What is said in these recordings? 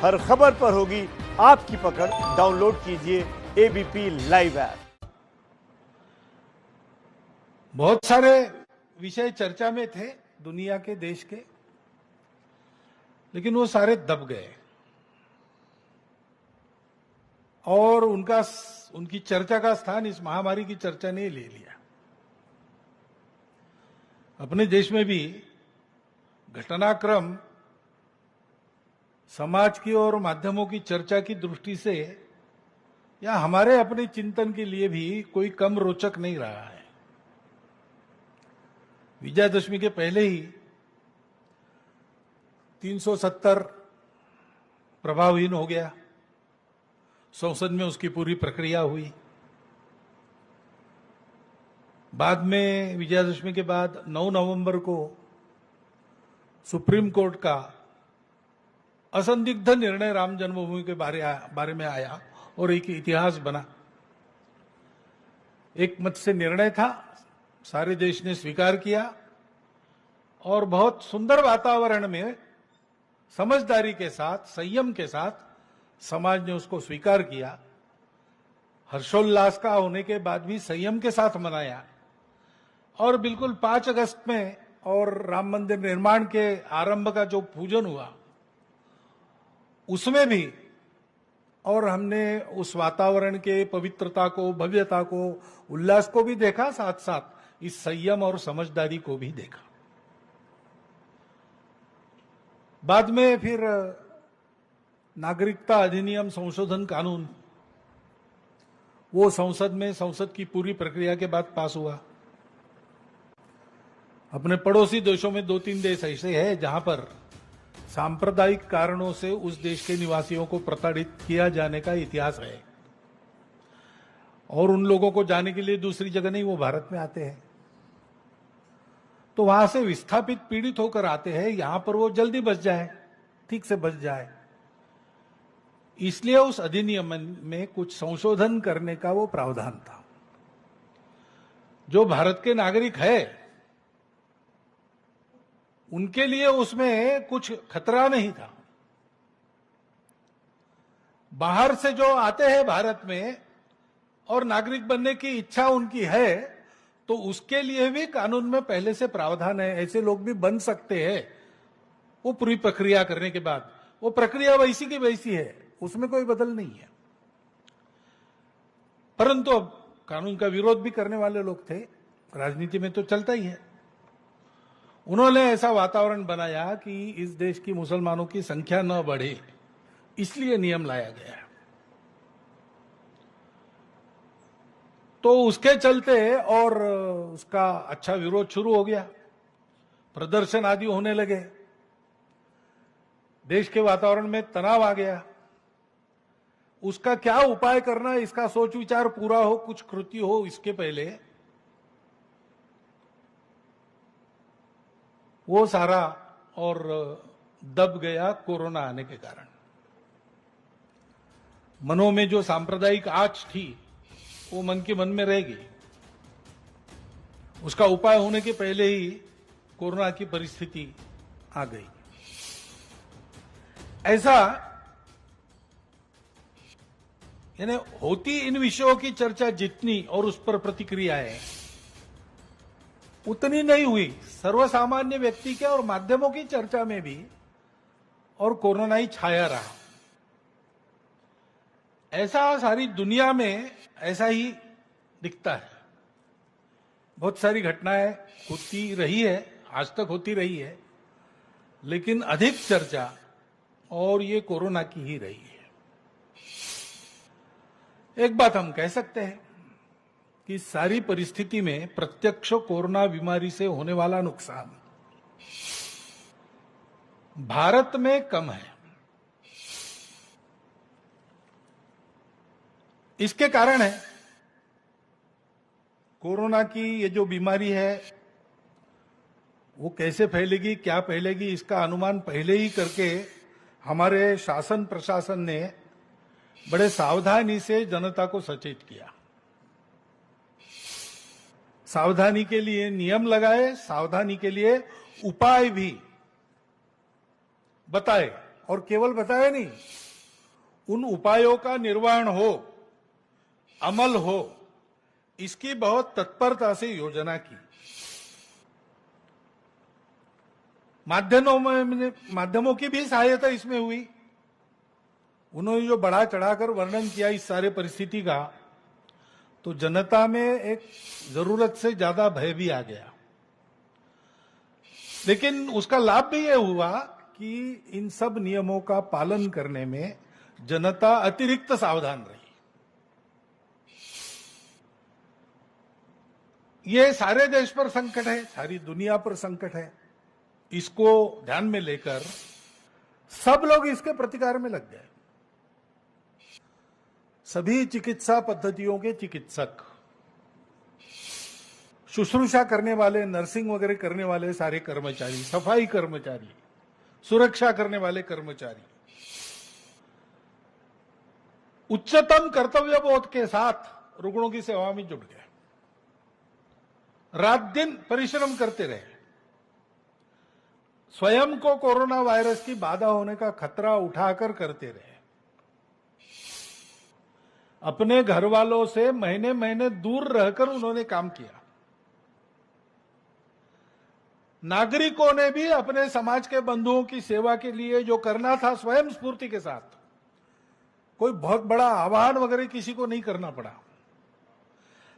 हर खबर पर होगी आपकी पकड़। डाउनलोड कीजिए एबीपी लाइव ऐप। बहुत सारे विषय चर्चा में थे दुनिया के, देश के, लेकिन वो सारे दब गए और उनकी चर्चा का स्थान इस महामारी की चर्चा ने ले लिया। अपने देश में भी घटनाक्रम समाज की और माध्यमों की चर्चा की दृष्टि से या हमारे अपने चिंतन के लिए भी कोई कम रोचक नहीं रहा है। विजयादशमी के पहले ही 370 प्रभावहीन हो गया। संसद में उसकी पूरी प्रक्रिया हुई। बाद में विजयादशमी के बाद 9 नवंबर को सुप्रीम कोर्ट का असंदिग्ध निर्णय राम जन्मभूमि के बारे में आया और एक इतिहास बना। एक मत से निर्णय था, सारे देश ने स्वीकार किया और बहुत सुंदर वातावरण में समझदारी के साथ, संयम के साथ समाज ने उसको स्वीकार किया। हर्षोल्लास का होने के बाद भी संयम के साथ मनाया और बिल्कुल 5 अगस्त में और राम मंदिर निर्माण के आरंभ का जो पूजन हुआ उसमें भी, और हमने उस वातावरण के पवित्रता को, भव्यता को, उल्लास को भी देखा, साथ साथ इस संयम और समझदारी को भी देखा। बाद में फिर नागरिकता अधिनियम संशोधन कानून वो संसद की पूरी प्रक्रिया के बाद पास हुआ। अपने पड़ोसी देशों में 2-3 देश ऐसे हैं जहां पर सांप्रदायिक कारणों से उस देश के निवासियों को प्रताड़ित किया जाने का इतिहास है और उन लोगों को जाने के लिए दूसरी जगह नहीं, वो भारत में आते हैं। तो वहां से विस्थापित, पीड़ित होकर आते हैं, यहां पर वो जल्दी बच जाए, ठीक से बच जाए, इसलिए उस अधिनियम में कुछ संशोधन करने का वो प्रावधान था। जो भारत के नागरिक है उनके लिए उसमें कुछ खतरा नहीं था। बाहर से जो आते हैं भारत में और नागरिक बनने की इच्छा उनकी है, तो उसके लिए भी कानून में पहले से प्रावधान है, ऐसे लोग भी बन सकते हैं वो पूरी प्रक्रिया करने के बाद। वो प्रक्रिया वैसी की वैसी है, उसमें कोई बदल नहीं है। परंतु अब कानून का विरोध भी करने वाले लोग थे, राजनीति में तो चलता ही है। उन्होंने ऐसा वातावरण बनाया कि इस देश की मुसलमानों की संख्या न बढ़े, इसलिए नियम लाया गया। तो उसके चलते और उसका अच्छा विरोध शुरू हो गया, प्रदर्शन आदि होने लगे, देश के वातावरण में तनाव आ गया। उसका क्या उपाय करना, इसका सोच विचार पूरा हो, कुछ कृति हो, इसके पहले वो सारा और दब गया कोरोना आने के कारण। मनों में जो सांप्रदायिक आंच थी वो मन के मन में रहेगी। उसका उपाय होने के पहले ही कोरोना की परिस्थिति आ गई। ऐसा यानी होती इन विषयों की चर्चा जितनी और उस पर प्रतिक्रियाएं उतनी नहीं हुई सर्वसामान्य व्यक्ति के और माध्यमों की चर्चा में भी, और कोरोना ही छाया रहा। ऐसा सारी दुनिया में ऐसा ही दिखता है। बहुत सारी घटनाएं होती रही है, आज तक होती रही है, लेकिन अधिक चर्चा और ये कोरोना की ही रही है। एक बात हम कह सकते हैं कि सारी परिस्थिति में प्रत्यक्ष कोरोना बीमारी से होने वाला नुकसान भारत में कम है। इसके कारण है, कोरोना की ये जो बीमारी है वो कैसे फैलेगी, क्या फैलेगी, इसका अनुमान पहले ही करके हमारे शासन प्रशासन ने बड़े सावधानी से जनता को सचेत किया। सावधानी के लिए नियम लगाए, सावधानी के लिए उपाय भी बताए और केवल बताया नहीं, उन उपायों का निर्वहन हो, अमल हो, इसकी बहुत तत्परता से योजना की। माध्यमों की भी सहायता इसमें हुई। उन्होंने जो बढ़ा चढ़ाकर वर्णन किया इस सारे परिस्थिति का, तो जनता में एक जरूरत से ज्यादा भय भी आ गया। लेकिन उसका लाभ भी यह हुआ कि इन सब नियमों का पालन करने में जनता अतिरिक्त सावधान रही। ये सारे देश पर संकट है, सारी दुनिया पर संकट है। इसको ध्यान में लेकर सब लोग इसके प्रतिकार में लग गए। सभी चिकित्सा पद्धतियों के चिकित्सक, शुश्रूषा करने वाले, नर्सिंग वगैरह करने वाले सारे कर्मचारी, सफाई कर्मचारी, सुरक्षा करने वाले कर्मचारी उच्चतम कर्तव्य बोध के साथ रुग्णों की सेवा में जुट गए। रात दिन परिश्रम करते रहे। स्वयं को कोरोना वायरस की बाधा होने का खतरा उठाकर करते रहे। अपने घर वालों से महीने महीने दूर रहकर उन्होंने काम किया। नागरिकों ने भी अपने समाज के बंधुओं की सेवा के लिए जो करना था स्वयं स्फूर्ति के साथ, कोई बहुत बड़ा आह्वान वगैरह किसी को नहीं करना पड़ा।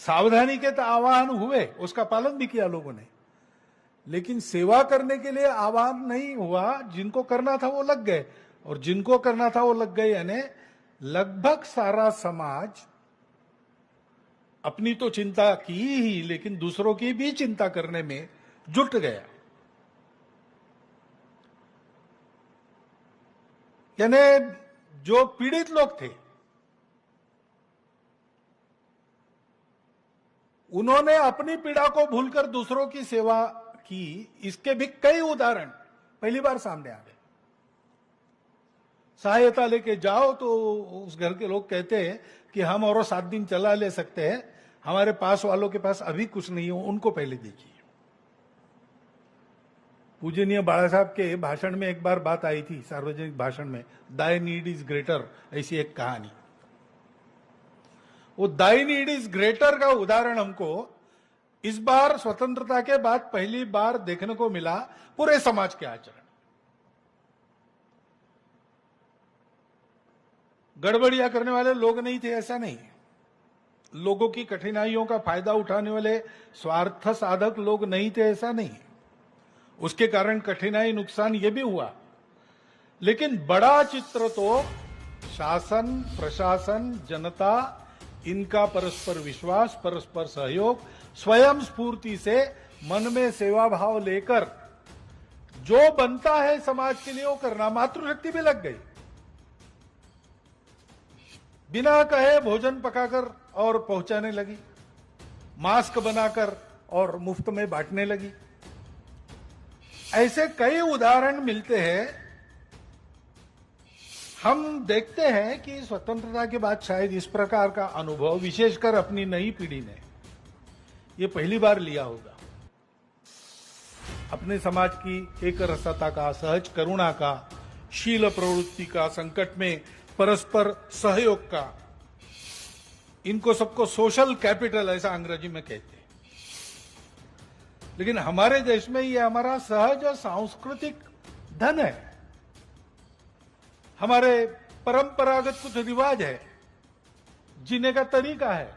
सावधानी के तो आह्वान हुए, उसका पालन भी किया लोगों ने, लेकिन सेवा करने के लिए आह्वान नहीं हुआ। जिनको करना था वो लग गए, और जिनको करना था वो लग गए, यानी लगभग सारा समाज अपनी तो चिंता की ही, लेकिन दूसरों की भी चिंता करने में जुट गया। यानी जो पीड़ित लोग थे उन्होंने अपनी पीड़ा को भूलकर दूसरों की सेवा की। इसके भी कई उदाहरण पहली बार सामने आ गए। सहायता लेके जाओ तो उस घर के लोग कहते हैं कि हम और 7 दिन चला ले सकते हैं, हमारे पास वालों के पास अभी कुछ नहीं हो, उनको पहले देखिए। पूजनीय बाला साहब के भाषण में एक बार बात आई थी, सार्वजनिक भाषण में, दाई नीड इज ग्रेटर, ऐसी एक कहानी। वो दाई नीड इज ग्रेटर का उदाहरण हमको इस बार स्वतंत्रता के बाद पहली बार देखने को मिला पूरे समाज के आचरण। गड़बड़ियां करने वाले लोग नहीं थे, ऐसा नहीं। लोगों की कठिनाइयों का फायदा उठाने वाले स्वार्थ साधक लोग नहीं थे, ऐसा नहीं। उसके कारण कठिनाई, नुकसान ये भी हुआ, लेकिन बड़ा चित्र तो शासन, प्रशासन, जनता, इनका परस्पर विश्वास, परस्पर सहयोग, स्वयं स्फूर्ति से मन में सेवा भाव लेकर जो बनता है समाज के लिए वो करना। मातृशक्ति भी लग गई। बिना कहे भोजन पकाकर और पहुंचाने लगी, मास्क बनाकर और मुफ्त में बांटने लगी। ऐसे कई उदाहरण मिलते हैं। हम देखते हैं कि स्वतंत्रता के बाद शायद इस प्रकार का अनुभव विशेषकर अपनी नई पीढ़ी ने ये पहली बार लिया होगा। अपने समाज की एक रसता का, सहज करुणा का, शील प्रवृत्ति का, संकट में परस्पर सहयोग का, इनको सबको सोशल कैपिटल ऐसा अंग्रेजी में कहते हैं। लेकिन हमारे देश में ये हमारा सहज और सांस्कृतिक धन है। हमारे परंपरागत कुछ रिवाज है, जीने का तरीका है,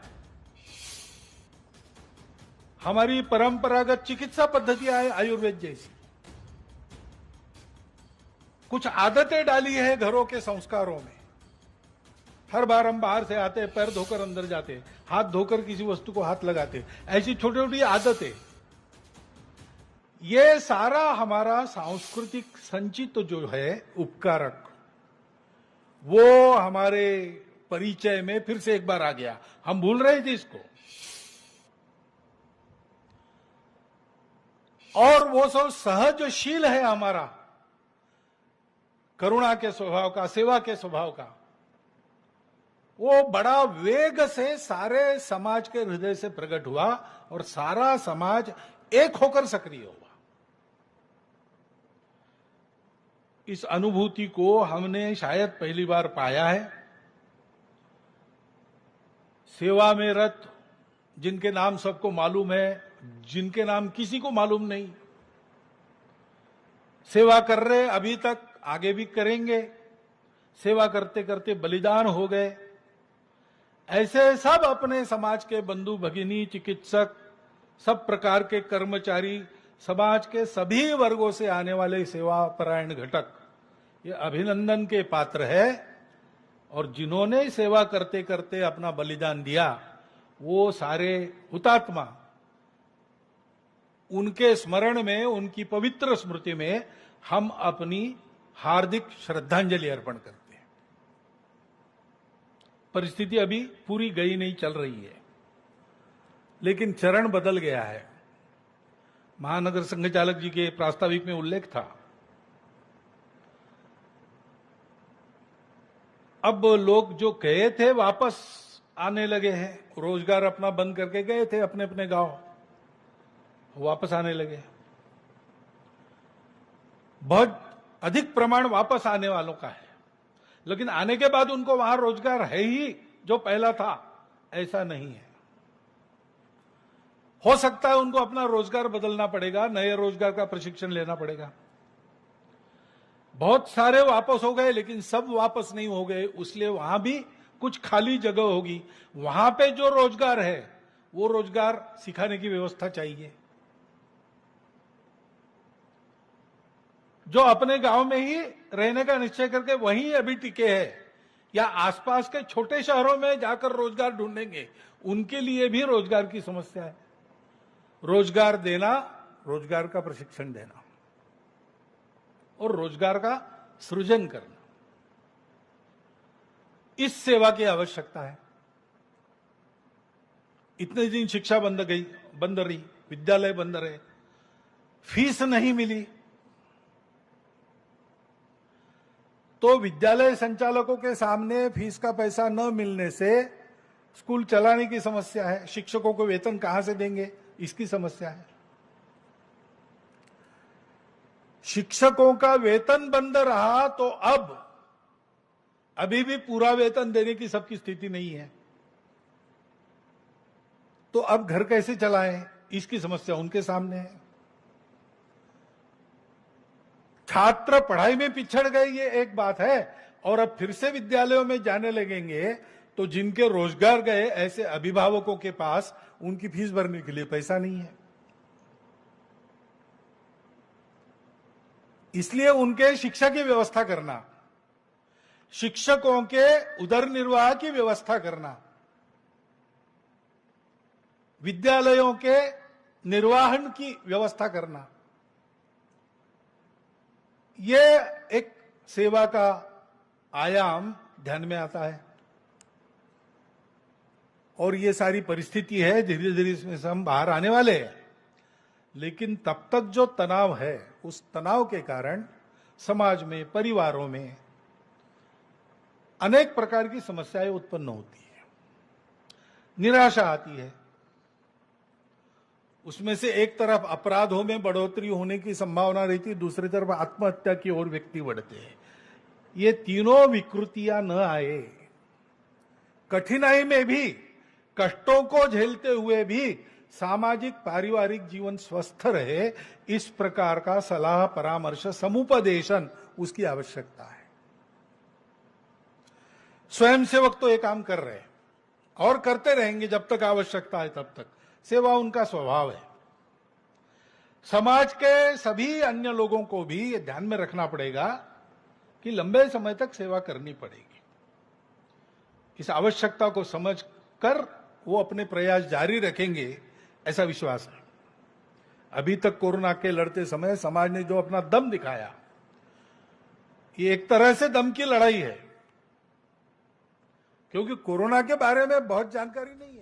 हमारी परंपरागत चिकित्सा पद्धतियां है आयुर्वेद जैसी। कुछ आदतें डाली है घरों के संस्कारों में। हर बार हम बाहर से आते, पैर धोकर अंदर जाते, हाथ धोकर किसी वस्तु को हाथ लगाते, ऐसी छोटी छोटी आदतें। ये सारा हमारा सांस्कृतिक संचित जो है उपकारक, वो हमारे परिचय में फिर से एक बार आ गया। हम भूल रहे थे इसको। और वो सब सहजशील है हमारा, करुणा के स्वभाव का, सेवा के स्वभाव का, वो बड़ा वेग से सारे समाज के हृदय से प्रकट हुआ और सारा समाज एक होकर सक्रिय हुआ। इस अनुभूति को हमने शायद पहली बार पाया है। सेवा में रत जिनके नाम सबको मालूम है, जिनके नाम किसी को मालूम नहीं, सेवा कर रहे अभी तक, आगे भी करेंगे, सेवा करते करते बलिदान हो गए, ऐसे सब अपने समाज के बंधु भगिनी, चिकित्सक, सब प्रकार के कर्मचारी, समाज के सभी वर्गों से आने वाले सेवा परायण घटक ये अभिनंदन के पात्र है। और जिन्होंने सेवा करते करते अपना बलिदान दिया, वो सारे हुतात्मा, उनके स्मरण में, उनकी पवित्र स्मृति में हम अपनी हार्दिक श्रद्धांजलि अर्पण करते हैं। परिस्थिति अभी पूरी गई नहीं, चल रही है, लेकिन चरण बदल गया है। महानगर संघ चालक जी के प्रास्ताविक में उल्लेख था, अब लोग जो गए थे वापस आने लगे हैं, रोजगार अपना बंद करके गए थे अपने अपने गांव, वापस आने लगे। बहुत अधिक प्रमाण वापस आने वालों का है, लेकिन आने के बाद उनको वहां रोजगार है ही जो पहला था, ऐसा नहीं है। हो सकता है उनको अपना रोजगार बदलना पड़ेगा, नए रोजगार का प्रशिक्षण लेना पड़ेगा। बहुत सारे वापस हो गए, लेकिन सब वापस नहीं हो गए, इसलिए वहां भी कुछ खाली जगह होगी। वहां पे जो रोजगार है वो रोजगार सिखाने की व्यवस्था चाहिए। जो अपने गांव में ही रहने का निश्चय करके वहीं अभी टिके हैं या आसपास के छोटे शहरों में जाकर रोजगार ढूंढेंगे, उनके लिए भी रोजगार की समस्या है। रोजगार देना, रोजगार का प्रशिक्षण देना और रोजगार का सृजन करना, इस सेवा की आवश्यकता है। इतने दिन शिक्षा बंद रही, विद्यालय बंद रहे, फीस नहीं मिली, तो विद्यालय संचालकों के सामने फीस का पैसा न मिलने से स्कूल चलाने की समस्या है। शिक्षकों को वेतन कहां से देंगे, इसकी समस्या है। शिक्षकों का वेतन बंद रहा तो अभी भी पूरा वेतन देने की सबकी स्थिति नहीं है, तो अब घर कैसे चलाएं, इसकी समस्या उनके सामने है। छात्र पढ़ाई में पिछड़ गए, ये एक बात है, और अब फिर से विद्यालयों में जाने लगेंगे तो जिनके रोजगार गए ऐसे अभिभावकों के पास उनकी फीस भरने के लिए पैसा नहीं है, इसलिए उनके शिक्षा की व्यवस्था करना, शिक्षकों के उदर निर्वाह की व्यवस्था करना, विद्यालयों के निर्वहन की व्यवस्था करना, ये एक सेवा का आयाम ध्यान में आता है। और ये सारी परिस्थिति है, धीरे धीरे इसमें से हम बाहर आने वाले हैं, लेकिन तब तक जो तनाव है, उस तनाव के कारण समाज में, परिवारों में अनेक प्रकार की समस्याएं उत्पन्न होती है, निराशा आती है। उसमें से एक तरफ अपराधों में बढ़ोतरी होने की संभावना रहती है, दूसरी तरफ आत्महत्या की ओर व्यक्ति बढ़ते हैं। ये तीनों विकृतियां न आए, कठिनाई में भी, कष्टों को झेलते हुए भी सामाजिक पारिवारिक जीवन स्वस्थ रहे, इस प्रकार का सलाह परामर्श समुपदेशन उसकी आवश्यकता है। स्वयंसेवक तो ये काम कर रहे हैं और करते रहेंगे जब तक आवश्यकता है, तब तक सेवा उनका स्वभाव है। समाज के सभी अन्य लोगों को भी ये ध्यान में रखना पड़ेगा कि लंबे समय तक सेवा करनी पड़ेगी। इस आवश्यकता को समझकर वो अपने प्रयास जारी रखेंगे, ऐसा विश्वास है। अभी तक कोरोना के लड़ते समय समाज ने जो अपना दम दिखाया, ये एक तरह से दम की लड़ाई है, क्योंकि कोरोना के बारे में बहुत जानकारी नहीं है।